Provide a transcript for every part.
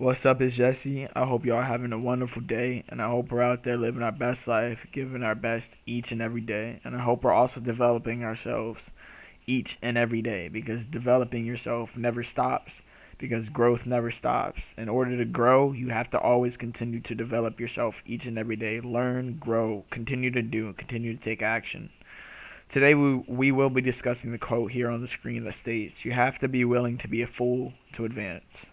What's up, it's Jesse. I hope y'all are having a wonderful day, and I hope we're out there living our best life, giving our best each and every day. And I hope we're also developing ourselves each and every day because developing yourself never stops because growth never stops. In order to grow, you have to always continue to develop yourself each and every day. Learn, grow, continue to do, continue to take action. Today, we will be discussing the quote here on the screen that states, "You have to be willing to be a fool to advance."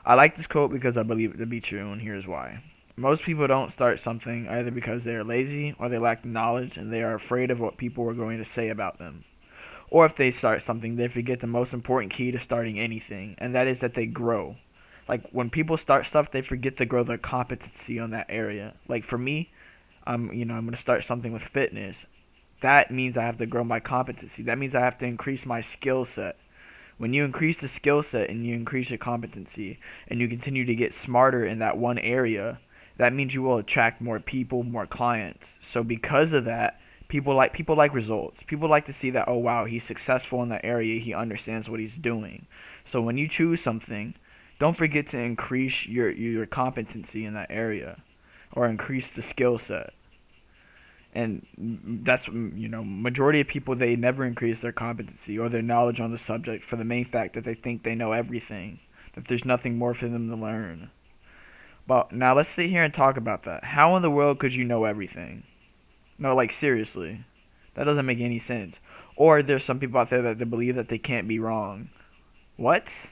I like this quote because I believe it to be true, and here's why. Most people don't start something either because they are lazy or they lack the knowledge and they are afraid of what people are going to say about them. Or if they start something, they forget the most important key to starting anything, and that is that they grow. Like when people start stuff, they forget to grow their competency on that area. Like for me, I'm going to start something with fitness. That means I have to grow my competency. That means I have to increase my skill set. When you increase the skill set and you increase your competency and you continue to get smarter in that one area, that means you will attract more people, more clients. So because of that, people like results. People like to see that, oh wow, he's successful in that area, he understands what he's doing. So when you choose something, don't forget to increase your competency in that area or increase the skill set. And that's, majority of people, they never increase their competency or their knowledge on the subject for the main fact that they think they know everything, that there's nothing more for them to learn. But now let's sit here and talk about that. How in the world could you know everything? No, like seriously, that doesn't make any sense. Or there's some people out there that they believe that they can't be wrong. What?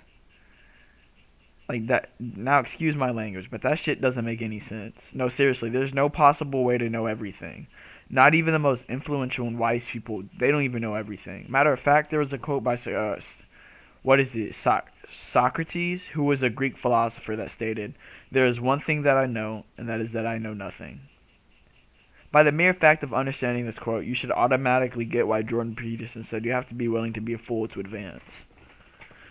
Like that? Now excuse my language, but that shit doesn't make any sense. No, seriously, there's no possible way to know everything. Not even the most influential and wise people, they don't even know everything. Matter of fact, there was a quote by what is it, Socrates, who was a Greek philosopher, that stated, "There is one thing that I know, and that is that I know nothing." By the mere fact of understanding this quote, you should automatically get why Jordan Peterson said you have to be willing to be a fool to advance.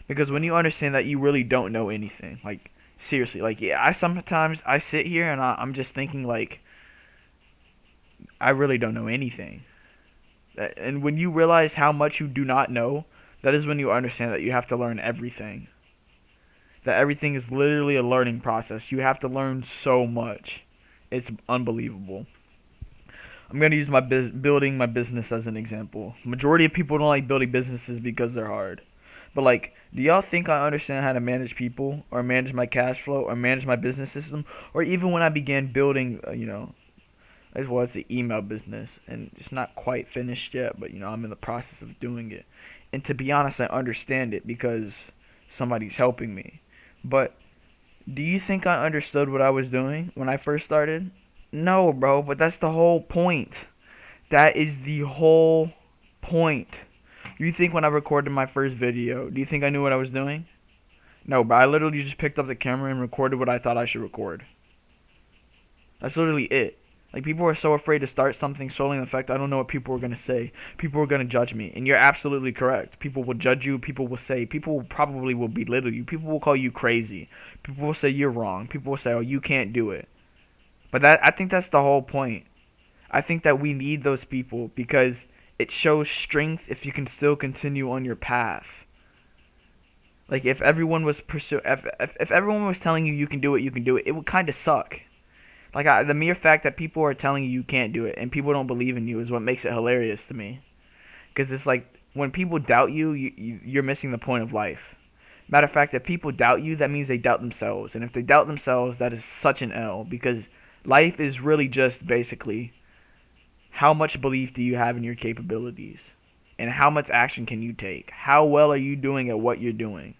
Because when you understand that you really don't know anything, like seriously, like yeah, I sit here and I'm just thinking like I really don't know anything. And when you realize how much you do not know, that is when you understand that you have to learn everything. That everything is literally a learning process. You have to learn so much. It's unbelievable. I'm going to use building my business as an example. Majority of people don't like building businesses because they're hard. But like, do y'all think I understand how to manage people or manage my cash flow or manage my business system? Or even when I began building, as well as the email business, and it's not quite finished yet, but I'm in the process of doing it. And to be honest, I understand it because somebody's helping me. But do you think I understood what I was doing when I first started? No, bro, but that's the whole point. That is the whole point. You think when I recorded my first video, do you think I knew what I was doing? No, but I literally just picked up the camera and recorded what I thought I should record. That's literally it. Like, people are so afraid to start something solely on the fact I don't know what people are going to say. People are going to judge me. And you're absolutely correct. People will judge you. People will say, people probably will belittle you. People will call you crazy. People will say you're wrong. People will say, oh, you can't do it. But I think that's the whole point. I think that we need those people because it shows strength if you can still continue on your path. Like, if everyone was if everyone was telling you you can do it, it would kind of suck. Like, the mere fact that people are telling you you can't do it and people don't believe in you is what makes it hilarious to me. Because it's like, when people doubt you, you're missing the point of life. Matter of fact, if people doubt you, that means they doubt themselves. And if they doubt themselves, that is such an L. Because life is really just basically, how much belief do you have in your capabilities? And how much action can you take? How well are you doing at what you're doing?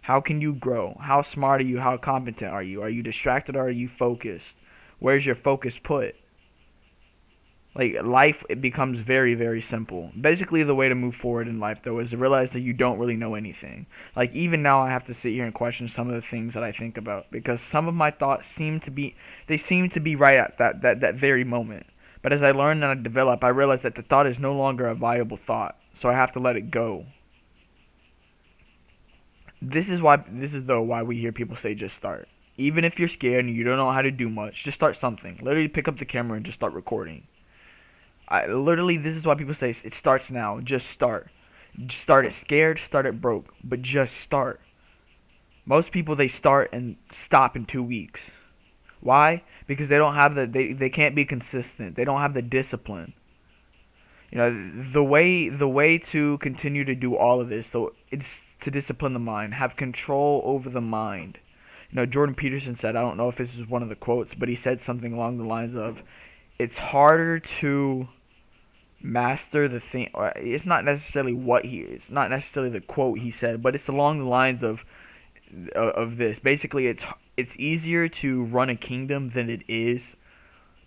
How can you grow? How smart are you? How competent are you? Are you distracted or are you focused? Where's your focus put? Like, life, it becomes very, very simple. Basically, the way to move forward in life, though, is to realize that you don't really know anything. Like, even now, I have to sit here and question some of the things that I think about. Because some of my thoughts seem to be right at that very moment. But as I learn and I develop, I realize that the thought is no longer a viable thought. So I have to let it go. This is why we hear people say just start. Even if you're scared and you don't know how to do much, just start something. Literally pick up the camera and just start recording. This is why people say it starts now. Just start. Just start it scared, start it broke, but just start. Most people, they start and stop in 2 weeks. Why? Because they don't have they can't be consistent. They don't have the discipline. The way to continue to do all of this, though, it's to discipline the mind, have control over the mind. Jordan Peterson said, I don't know if this is one of the quotes, but he said something along the lines of, it's harder to master the thing. Or it's not necessarily the quote he said, but it's along the lines of this. Basically, it's easier to run a kingdom than it is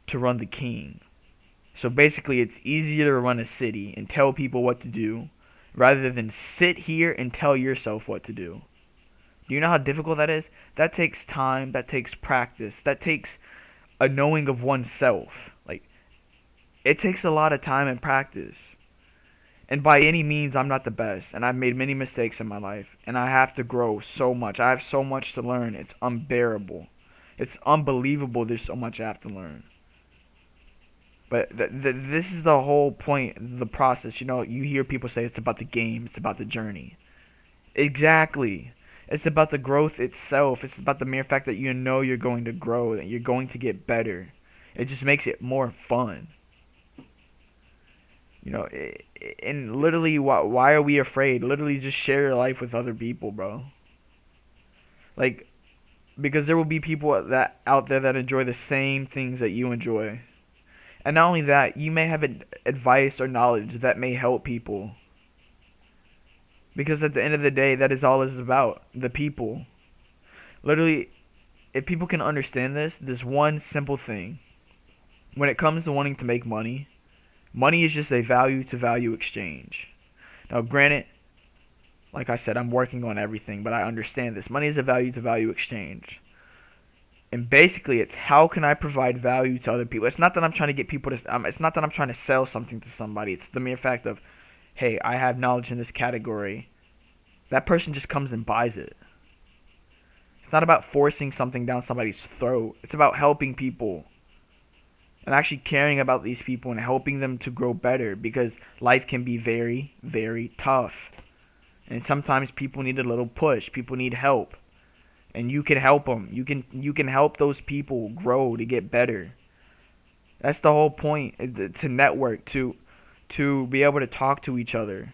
to run the king. So basically, it's easier to run a city and tell people what to do rather than sit here and tell yourself what to do. Do you know how difficult that is? That takes time, that takes practice, that takes a knowing of oneself. Like, it takes a lot of time and practice. And by any means, I'm not the best, and I've made many mistakes in my life, and I have to grow so much. I have so much to learn. It's unbearable. It's unbelievable there's so much I have to learn. But this is the whole point, the process. You hear people say it's about the game, it's about the journey. Exactly. It's about the growth itself. It's about the mere fact that you're going to grow, that you're going to get better. It just makes it more fun. And literally, why are we afraid? Literally, just share your life with other people, bro. Like, because there will be people that out there that enjoy the same things that you enjoy. And not only that, you may have advice or knowledge that may help people. Because at the end of the day, that is all it's about. The people. Literally, if people can understand this one simple thing. When it comes to wanting to make money, money is just a value to value exchange. Now, granted, like I said, I'm working on everything, but I understand this. Money is a value to value exchange. And basically, it's how can I provide value to other people. It's not that I'm trying to get people to. It's not that I'm trying to sell something to somebody. It's the mere fact of, hey, I have knowledge in this category. That person just comes and buys it. It's not about forcing something down somebody's throat. It's about helping people. And actually caring about these people and helping them to grow better. Because life can be very, very tough. And sometimes people need a little push. People need help. And you can help them. You can help those people grow to get better. That's the whole point, to network, to be able to talk to each other.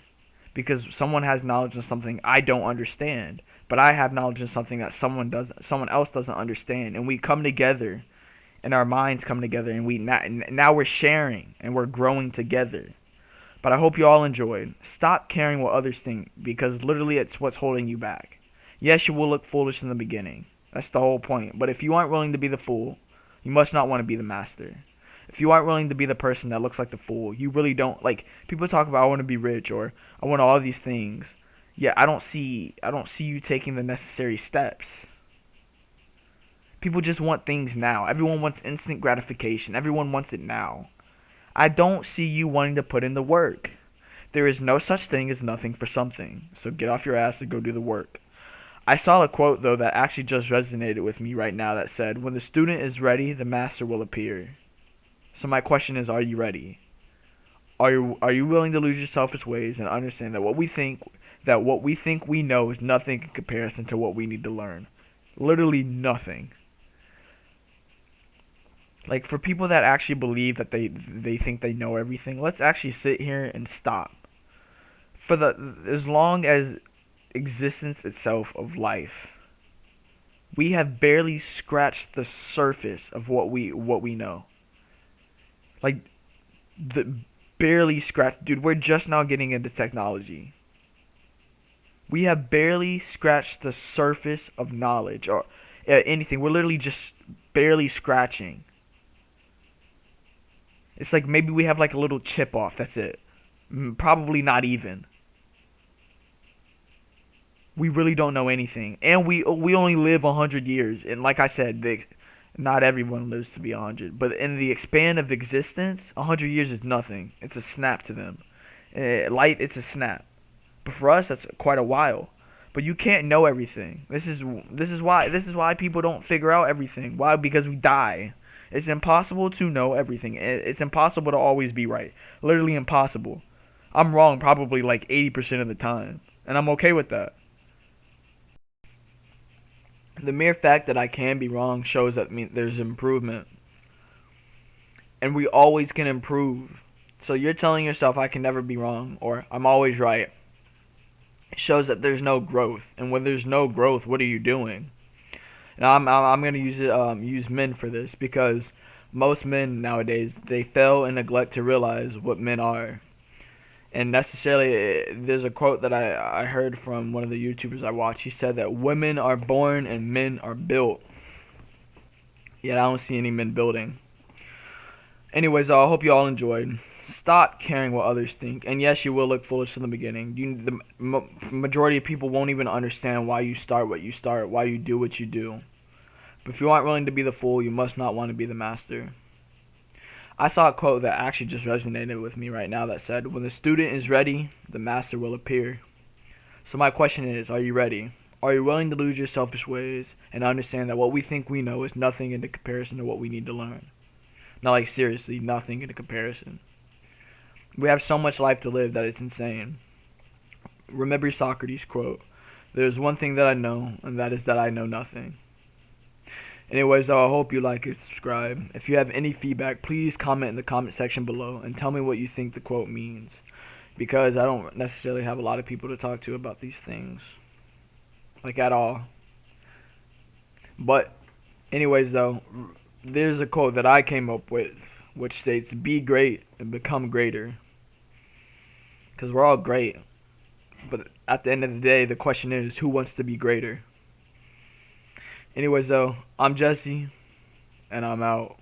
Because someone has knowledge of something I don't understand, but I have knowledge of something that someone else doesn't understand, and we come together, and our minds come together, and now we're sharing and we're growing together. But I hope you all enjoyed. Stop caring what others think, because literally it's what's holding you back. Yes, you will look foolish in the beginning. That's the whole point. But if you aren't willing to be the fool, you must not want to be the master. If you aren't willing to be the person that looks like the fool, you really don't. Like, people talk about, I want to be rich, or I want all these things. Yeah, I don't see you taking the necessary steps. People just want things now. Everyone wants instant gratification. Everyone wants it now. I don't see you wanting to put in the work. There is no such thing as nothing for something. So get off your ass and go do the work. I saw a quote, though, that actually just resonated with me right now that said, when the student is ready, the master will appear. So my question is, are you ready? Are you willing to lose your selfish ways and understand that what we think we know is nothing in comparison to what we need to learn? Literally nothing. Like, for people that actually believe that they think they know everything, let's actually sit here and stop. As long as existence itself of life, we have barely scratched the surface of what we know. Like, barely scratched. Dude, we're just now getting into technology. We have barely scratched the surface of knowledge or anything. We're literally just barely scratching. It's like maybe we have like a little chip off. That's it. Probably not even. We really don't know anything. And we only live 100 years. And like I said, not everyone lives to be 100. But in the span of existence, 100 years is nothing. It's a snap to them. Life, it's a snap. But for us, that's quite a while. But you can't know everything. This is why people don't figure out everything. Why? Because we die. It's impossible to know everything. It's impossible to always be right. Literally impossible. I'm wrong probably like 80% of the time. And I'm okay with that. The mere fact that I can be wrong shows that there's improvement. And we always can improve. So you're telling yourself I can never be wrong or I'm always right. It shows that there's no growth. And when there's no growth, what are you doing? And I'm gonna use men for this because most men nowadays they fail and neglect to realize what men are. And necessarily, there's a quote that I heard from one of the YouTubers I watch. He said that women are born and men are built. Yet I don't see any men building. Anyways, I hope you all enjoyed. Stop caring what others think. And yes, you will look foolish in the beginning. The majority of people won't even understand why you start what you start, why you do what you do. But if you aren't willing to be the fool, you must not want to be the master. I saw a quote that actually just resonated with me right now that said, when the student is ready, the master will appear. So my question is, are you ready? Are you willing to lose your selfish ways and understand that what we think we know is nothing in comparison to what we need to learn? Not like seriously, nothing in comparison. We have so much life to live that it's insane. Remember Socrates' quote, there's one thing that I know, and that is that I know nothing. Anyways, though, I hope you like and subscribe. If you have any feedback, please comment in the comment section below and tell me what you think the quote means. Because I don't necessarily have a lot of people to talk to about these things. Like, at all. But, anyways, though, there's a quote that I came up with, which states, be great and become greater. Because we're all great. But at the end of the day, the question is, who wants to be greater? Anyways, though, I'm Jesse, and I'm out.